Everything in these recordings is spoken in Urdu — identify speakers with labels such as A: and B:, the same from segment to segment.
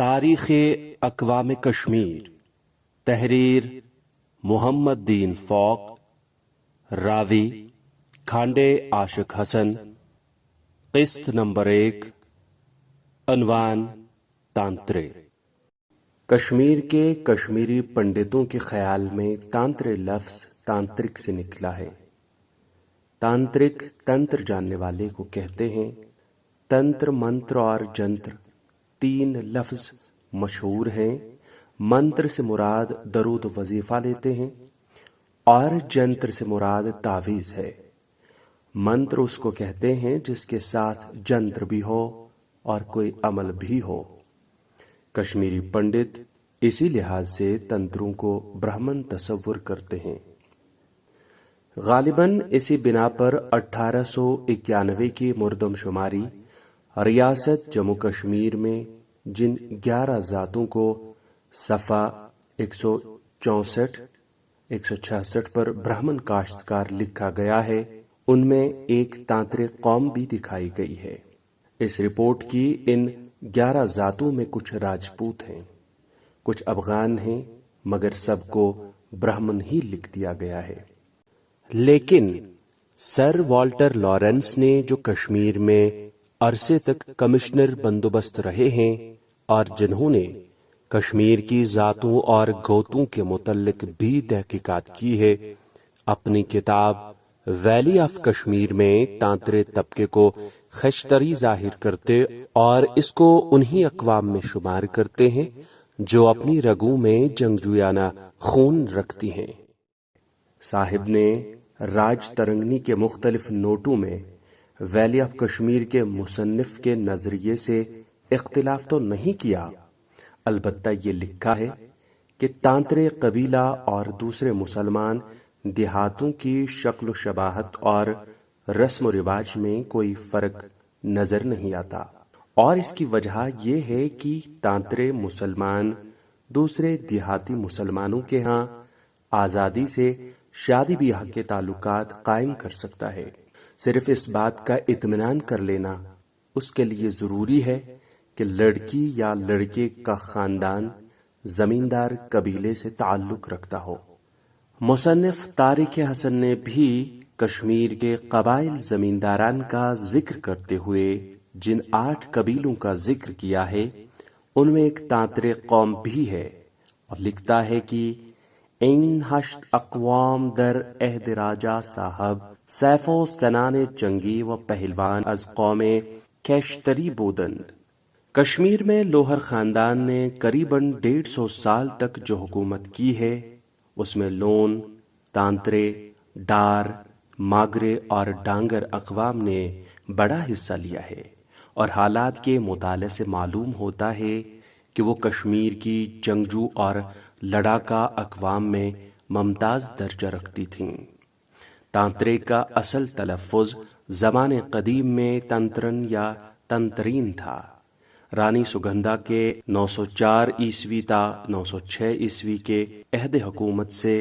A: تاریخ اقوام کشمیر، تحریر محمد دین فوق، راوی کھانڈے عاشق حسن، قسط نمبر 1، عنوان تانترے۔ کشمیر کے کشمیری پنڈتوں کے خیال میں تانترے لفظ تانترک سے نکلا ہے۔ تانترک تنتر جاننے والے کو کہتے ہیں۔ تنتر، منتر اور جنتر تین لفظ مشہور ہیں۔ منتر سے مراد درود وظیفہ لیتے ہیں اور جنتر سے مراد تعویذ ہے۔ منتر اس کو کہتے ہیں جس کے ساتھ جنتر بھی ہو اور کوئی عمل بھی ہو۔ کشمیری پنڈت اسی لحاظ سے تنتروں کو برہمن تصور کرتے ہیں۔ غالباً اسی بنا پر 1891 کی مردم شماری ریاست جموں کشمیر میں جن 11 ذاتوں کو صفحہ 164 166 پر برہمن کاشتکار لکھا گیا ہے، ان میں ایک تانترک قوم بھی دکھائی گئی ہے۔ اس رپورٹ کی ان 11 ذاتوں میں کچھ راجپوت ہیں، کچھ افغان ہیں، مگر سب کو برہمن ہی لکھ دیا گیا ہے۔ لیکن سر والٹر لارنس نے، جو کشمیر میں عرصے تک کمشنر بندوبست رہے ہیں اور جنہوں نے کشمیر کی ذاتوں اور گوتوں کے متعلق بھی تحقیقات کی ہے، اپنی کتاب ویلی آف کشمیر میں تانترے طبقے کو خشتری ظاہر کرتے اور اس کو انہی اقوام میں شمار کرتے ہیں جو اپنی رگوں میں جنگجویانہ خون رکھتی ہیں۔ صاحب نے راج ترنگنی کے مختلف نوٹوں میں ویلی آف کشمیر کے مصنف کے نظریے سے اختلاف تو نہیں کیا، البتہ یہ لکھا ہے کہ تانترے قبیلہ اور دوسرے مسلمان دیہاتوں کی شکل و شباہت اور رسم و رواج میں کوئی فرق نظر نہیں آتا، اور اس کی وجہ یہ ہے کہ تانترے مسلمان دوسرے دیہاتی مسلمانوں کے ہاں آزادی سے شادی بیاہ کے تعلقات قائم کر سکتا ہے۔ صرف اس بات کا اطمینان کر لینا اس کے لیے ضروری ہے کہ لڑکی یا لڑکے کا خاندان زمیندار قبیلے سے تعلق رکھتا ہو۔ مصنف طارق حسن نے بھی کشمیر کے قبائل زمینداران کا ذکر کرتے ہوئے جن 8 قبیلوں کا ذکر کیا ہے، ان میں ایک تانترے قوم بھی ہے، اور لکھتا ہے کہ این 8 اقوام در عہد راجہ صاحب سیف و سنان جنگی و پہلوان از قوم کیشتری بودند۔ کشمیر میں لوہر خاندان نے قریباً 150 سال تک جو حکومت کی ہے، اس میں لون، تانترے، ڈار، ماگرے اور ڈانگر اقوام نے بڑا حصہ لیا ہے، اور حالات کے مطالعے سے معلوم ہوتا ہے کہ وہ کشمیر کی جنگجو اور لڑاکا اقوام میں ممتاز درجہ رکھتی تھیں۔ تانترے کا اصل تلفظ زمان قدیم میں تنترن یا تنترین تھا۔ رانی سگندھا کے 904 عیسوی تا 906 عیسوی کے عہد حکومت سے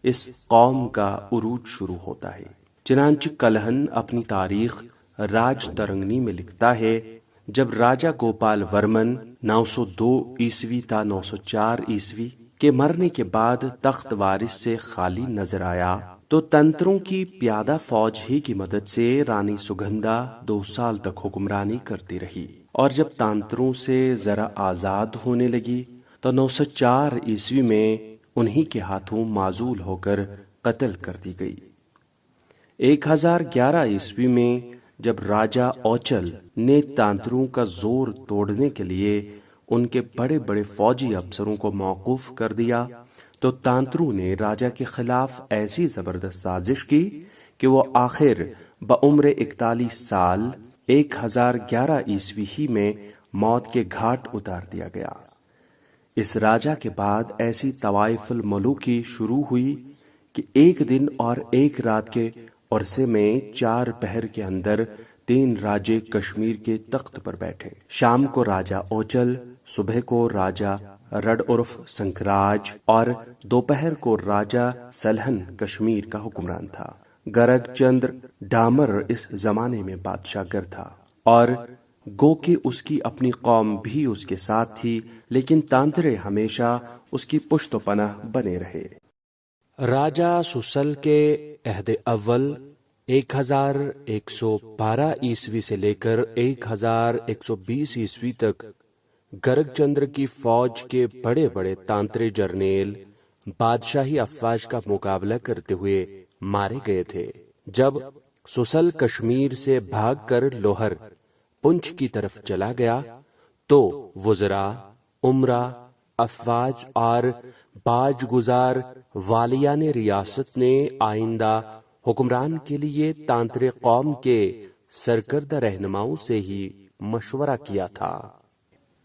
A: اس قوم کا عروج شروع ہوتا ہے۔ چنانچہ کلہن اپنی تاریخ راج ترنگنی میں لکھتا ہے، جب راجہ گوپال ورمن 902 عیسوی تا 904 عیسوی کے مرنے کے بعد تخت وارث سے خالی نظر آیا تو تنتروں کی پیادہ فوج ہی کی مدد سے رانی سگندھا 2 سال تک حکمرانی کرتی رہی، اور جب تانتروں سے ذرا آزاد ہونے لگی تو 904 عیسوی میں انہی کے ہاتھوں معزول ہو کر قتل کر دی گئی۔ 1011 عیسوی میں جب راجہ اوچل نے تانتروں کا زور توڑنے کے لیے ان کے بڑے بڑے فوجی افسروں کو موقوف کر دیا تو تانتروں نے راجہ کے خلاف ایسی زبردست سازش کی کہ وہ آخر بعمر 41 سال 1011 عیسوی ہی میں موت کے گھاٹ اتار دیا گیا۔ اس راجہ کے بعد ایسی طوائف الملوکی شروع ہوئی کہ ایک دن اور ایک رات کے عرصے میں 4 پہر کے اندر 3 راجے کشمیر کے تخت پر بیٹھے۔ شام کو راجہ اوچل، صبح کو راجہ رڈ عرف سنکراج اور دوپہر کو راجہ سلہن کشمیر کا حکمران تھا۔ گرگ چندر ڈامر اس زمانے میں بادشاہ گر تھا، اور گو کہ اس کی اپنی قوم بھی اس کے ساتھ تھی، لیکن تانترے ہمیشہ اس کی پشت و پناہ بنے رہے۔ راجہ سسل کے عہد اول 1112 عیسوی سے لے کر 1120 عیسوی تک گرگ چندر کی فوج کے بڑے بڑے تانترے جرنیل بادشاہی افواج کا مقابلہ کرتے ہوئے مارے گئے تھے۔ جب سسل کشمیر سے بھاگ کر لوہر پنچ کی طرف چلا گیا تو وزراء، امراء، افواج اور باج گزار والیان ریاست نے آئندہ حکمران کے لیے تانترے قوم کے سرکردہ رہنماؤں سے ہی مشورہ کیا تھا۔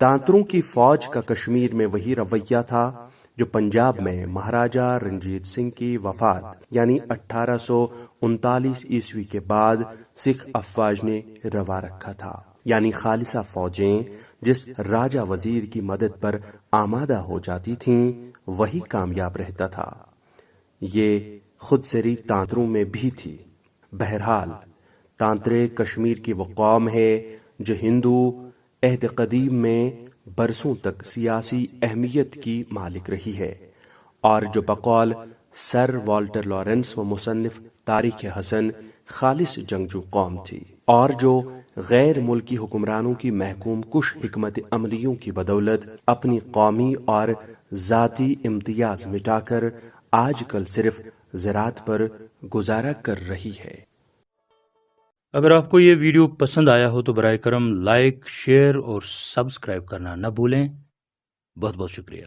A: تانتروں کی فوج کا کشمیر میں وہی رویہ تھا جو پنجاب میں مہاراجہ رنجیت سنگھ کی وفات یعنی 1839 عیسوی کے بعد سکھ افواج نے روا رکھا تھا، یعنی خالصہ فوجیں جس راجہ وزیر کی مدد پر آمادہ ہو جاتی تھیں وہی کامیاب رہتا تھا۔ یہ خود سری تانتروں میں بھی تھی۔ بہرحال تانترے کشمیر کی وہ قوم ہے جو ہندو عہد قدیم میں برسوں تک سیاسی اہمیت کی مالک رہی ہے، اور جو بقول سر والٹر لارنس و مصنف تاریخ حسن خالص جنگجو قوم تھی، اور جو غیر ملکی حکمرانوں کی محکوم کش حکمت عملیوں کی بدولت اپنی قومی اور ذاتی امتیاز مٹا کر آج کل صرف زراعت پر گزارا کر رہی ہے۔
B: اگر آپ کو یہ ویڈیو پسند آیا ہو تو برائے کرم لائک، شیئر اور سبسکرائب کرنا نہ بھولیں۔ بہت بہت شکریہ۔